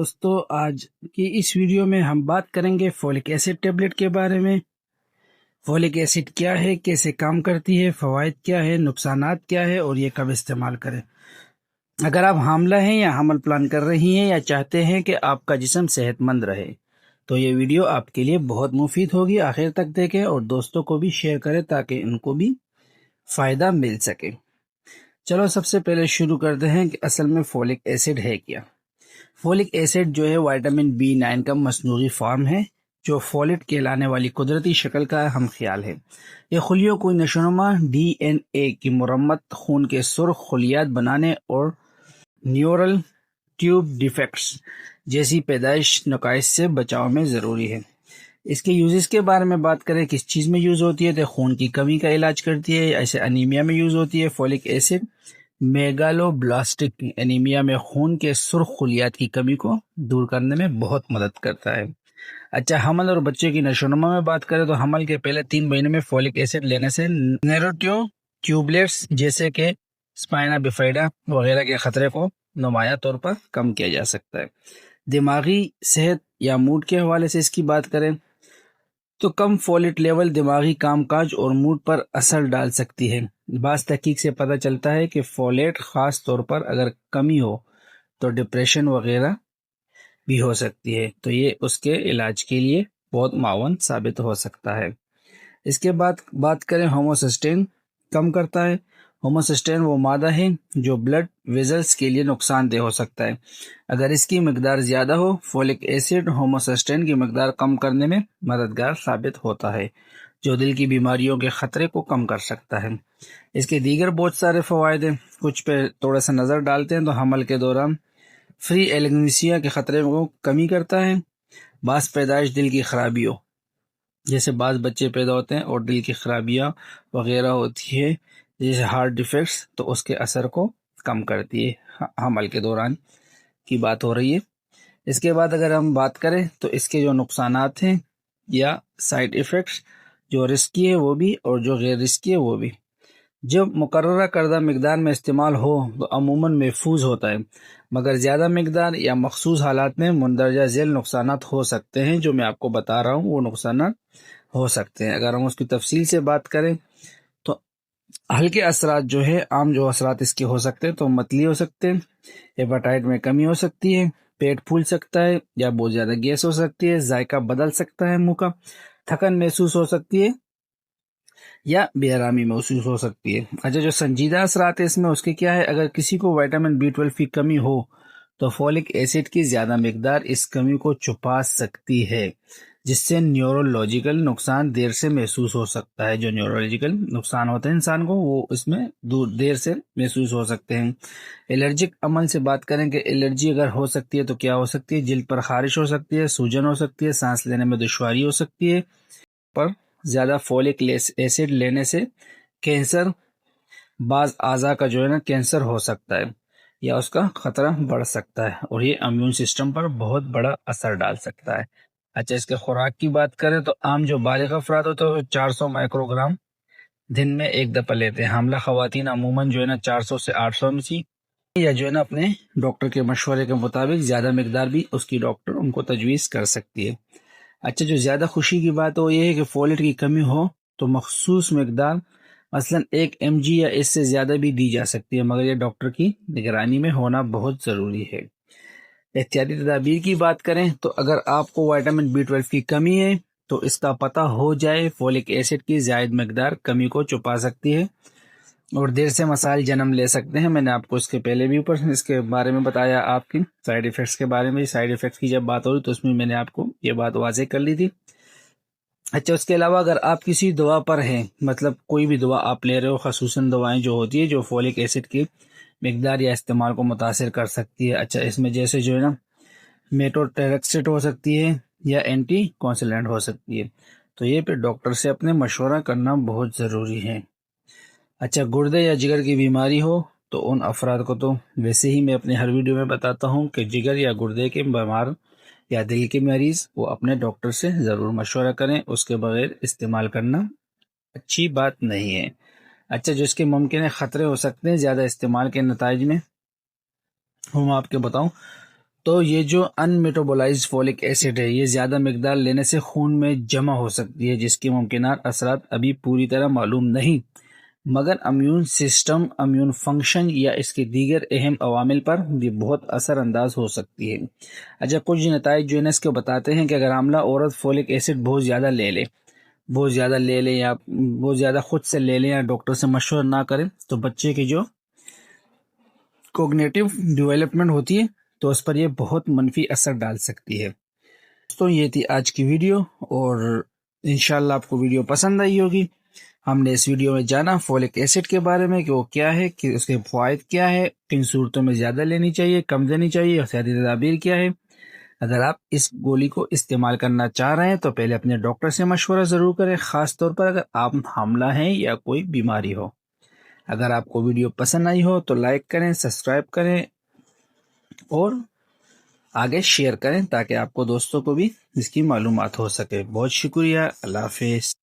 دوستو آج کی اس ویڈیو میں ہم بات کریں گے فولک ایسڈ ٹیبلٹ کے بارے میں۔ فولک ایسڈ کیا ہے، کیسے کام کرتی ہے، فوائد کیا ہے، نقصانات کیا ہے اور یہ کب استعمال کریں۔ اگر آپ حاملہ ہیں یا حمل پلان کر رہی ہیں یا چاہتے ہیں کہ آپ کا جسم صحت مند رہے تو یہ ویڈیو آپ کے لیے بہت مفید ہوگی۔ آخر تک دیکھیں اور دوستوں کو بھی شیئر کریں تاکہ ان کو بھی فائدہ مل سکے۔ چلو سب سے پہلے شروع کرتے ہیں کہ اصل میں فولک ایسڈ ہے کیا۔ فولک ایسڈ جو ہے وائٹامن B9 کا مصنوعی فارم ہے جو فولیٹ کہلانے والی قدرتی شکل کا ہم خیال ہے۔ یہ خلیوں کو نشوونما DNA کی مرمت، خون کے سرخ خلیات بنانے اور نیورل ٹیوب ڈیفیکٹس جیسی پیدائش نقائص سے بچاؤ میں ضروری ہے۔ اس کے یوزز کے بارے میں بات کریں، کس چیز میں یوز ہوتی ہے تو خون کی کمی کا علاج کرتی ہے، ایسے انیمیا میں یوز ہوتی ہے۔ فولک ایسڈ میگالو بلاسٹک انیمیا میں خون کے سرخ خلیات کی کمی کو دور کرنے میں بہت مدد کرتا ہے۔ اچھا، حمل اور بچے کی نشوونما میں بات کریں تو حمل کے پہلے 3 مہینے میں فولک ایسڈ لینے سے نیروٹیو ٹیوبلیٹس جیسے کہ اسپائنا بیفائڈا وغیرہ کے خطرے کو نمایاں طور پر کم کیا جا سکتا ہے۔ دماغی صحت یا موڈ کے حوالے سے اس کی بات کریں تو کم فولیٹ لیول دماغی کام کاج اور موڈ پر اثر ڈال سکتی ہے۔ بعض تحقیق سے پتہ چلتا ہے کہ فولیٹ خاص طور پر اگر کمی ہو تو ڈپریشن وغیرہ بھی ہو سکتی ہے، تو یہ اس کے علاج کے لیے بہت معاون ثابت ہو سکتا ہے۔ اس کے بعد بات کریں ہوموسسٹین کم کرتا ہے۔ ہوموسسٹین وہ مادہ ہے جو بلڈ ویزلز کے لیے نقصان دہ ہو سکتا ہے۔ اگر اس کی مقدار زیادہ ہو، فولک ایسڈ ہوموسسٹین کی مقدار کم کرنے میں مددگار ثابت ہوتا ہے، جو دل کی بیماریوں کے خطرے کو کم کر سکتا ہے۔ اس کے دیگر بہت سارے فوائد ہیں، کچھ پہ تھوڑا سا نظر ڈالتے ہیں تو حمل کے دوران فری ایلگنیسیا کے خطرے کو کمی کرتا ہے۔ بعض پیدائش دل کی خرابیوں جیسے بعض بچے پیدا ہوتے ہیں اور دل کی خرابیاں وغیرہ ہوتی ہے جیسے ہارٹ ڈیفیکٹس، تو اس کے اثر کو کم کرتی ہے۔ حمل کے دوران کی بات ہو رہی ہے۔ اس کے بعد اگر ہم بات کریں تو اس کے جو نقصانات ہیں یا سائیڈ ایفیکٹس، جو رسکی ہے وہ بھی اور جو غیر رسکی ہے وہ بھی۔ جب مقررہ کردہ مقدار میں استعمال ہو تو عموماً محفوظ ہوتا ہے، مگر زیادہ مقدار یا مخصوص حالات میں مندرجہ ذیل نقصانات ہو سکتے ہیں۔ جو میں آپ کو بتا رہا ہوں وہ نقصانات ہو سکتے ہیں۔ اگر ہم اس کی تفصیل سے بات کریں تو ہلکے اثرات جو ہے، عام جو اثرات اس کے ہو سکتے ہیں تو متلی ہو سکتے ہیں، ہیپاٹائٹ میں کمی ہو سکتی ہے، پیٹ پھول سکتا ہے یا بہت زیادہ گیس ہو سکتی ہے، ذائقہ بدل سکتا ہے منہ کا، تھکن محسوس ہو سکتی ہے یا بے آرامی محسوس ہو سکتی ہے۔ اچھا، جو سنجیدہ اثرات ہے اس میں اس کے کیا ہے، اگر کسی کو وائٹامن B12 کی کمی ہو تو فولک ایسڈ کی زیادہ مقدار اس کمی کو چھپا سکتی ہے، جس سے نیورولوجیکل نقصان دیر سے محسوس ہو سکتا ہے۔ جو نیورولوجیکل نقصان ہوتے ہیں انسان کو وہ اس میں دیر سے محسوس ہو سکتے ہیں۔ الرجک عمل سے بات کریں کہ الرجی اگر ہو سکتی ہے تو کیا ہو سکتی ہے، جلد پر خارش ہو سکتی ہے، سوجن ہو سکتی ہے، سانس لینے میں دشواری ہو سکتی ہے۔ پر زیادہ فولک ایسڈ لینے سے کینسر، بعض اعضاء کا جو ہے نا کینسر ہو سکتا ہے یا اس کا خطرہ بڑھ سکتا ہے اور یہ امیون سسٹم پر بہت بڑا اثر ڈال سکتا ہے۔ اچھا، اس کے خوراک کی بات کریں تو عام جو بالغ افراد ہوتے ہیں 400 مائکرو گرام دن میں ایک دفعہ لیتے ہیں۔ حاملہ خواتین عموماً جو ہے نا 400 سے 800 mg یا جو ہے نا اپنے ڈاکٹر کے مشورے کے مطابق زیادہ مقدار بھی اس کی ڈاکٹر ان کو تجویز کر سکتی ہے۔ اچھا، جو زیادہ خوشی کی بات وہ یہ ہے کہ فولیٹ کی کمی ہو تو مخصوص مقدار مثلاً 1 mg یا اس سے زیادہ بھی دی جا سکتی ہے، مگر یہ ڈاکٹر کی نگرانی میں ہونا بہت ضروری ہے۔ احتیاطی تدابیر کی بات کریں تو اگر آپ کو وائٹامن B12 کی کمی ہے تو اس کا پتہ ہو جائے، فولک ایسڈ کی زائد مقدار کمی کو چھپا سکتی ہے اور دیر سے مسائل جنم لے سکتے ہیں۔ میں نے آپ کو اس کے پہلے بھی اوپر اس کے بارے میں بتایا، آپ کی سائیڈ ایفیکٹس کے بارے میں۔ سائیڈ ایفیکٹس کی جب بات ہوئی تو اس میں میں نے آپ کو یہ بات واضح کر لی تھی۔ اچھا، اس کے علاوہ اگر آپ کسی دوا پر ہیں، مطلب کوئی بھی دوا آپ لے رہے ہو، خصوصاً دوائیں جو ہوتی ہے جو فولک ایسڈ کی مقدار یا استعمال کو متاثر کر سکتی ہے۔ اچھا، اس میں جیسے جو ہے نا میٹوٹریکسیٹ ہو سکتی ہے یا اینٹی کونسلنٹ ہو سکتی ہے، تو یہ پھر ڈاکٹر سے اپنے مشورہ کرنا بہت ضروری ہے۔ اچھا، گردے یا جگر کی بیماری ہو تو ان افراد کو تو ویسے ہی میں اپنے ہر ویڈیو میں بتاتا ہوں کہ جگر یا گردے کے بیمار یا دل کے مریض وہ اپنے ڈاکٹر سے ضرور مشورہ کریں، اس کے بغیر استعمال کرنا اچھی بات نہیں ہے۔ اچھا، جو اس کے ممکنہ خطرے ہو سکتے ہیں زیادہ استعمال کے نتائج میں وہ میں آپ کے بتاؤں تو یہ جو ان میٹابولائزڈ فولک ایسڈ ہے یہ زیادہ مقدار لینے سے خون میں جمع ہو سکتی ہے، جس کے ممکنات اثرات ابھی پوری طرح معلوم نہیں، مگر امیون سسٹم، امیون فنکشن یا اس کے دیگر اہم عوامل پر بھی بہت اثر انداز ہو سکتی ہے۔ اچھا، کچھ نتائج جو اس کو بتاتے ہیں کہ اگر حاملہ عورت فولک ایسڈ بہت زیادہ لے لے یا بہت زیادہ خود سے لے لیں یا ڈاکٹر سے مشورہ نہ کریں تو بچے کی جو کوگنیٹو ڈیولپمنٹ ہوتی ہے تو اس پر یہ بہت منفی اثر ڈال سکتی ہے۔ دوستوں، یہ تھی آج کی ویڈیو اور انشاءاللہ آپ کو ویڈیو پسند آئی ہوگی۔ ہم نے اس ویڈیو میں جانا فولک ایسڈ کے بارے میں کہ وہ کیا ہے، کہ اس کے فوائد کیا ہے، کن صورتوں میں زیادہ لینی چاہیے، کم لینی چاہیے، اور احتیاطی تدابیر کیا ہے۔ اگر آپ اس گولی کو استعمال کرنا چاہ رہے ہیں تو پہلے اپنے ڈاکٹر سے مشورہ ضرور کریں، خاص طور پر اگر آپ حاملہ ہیں یا کوئی بیماری ہو۔ اگر آپ کو ویڈیو پسند آئی ہو تو لائک کریں، سبسکرائب کریں اور آگے شیئر کریں تاکہ آپ کو دوستوں کو بھی اس کی معلومات ہو سکے۔ بہت شکریہ، اللہ حافظ۔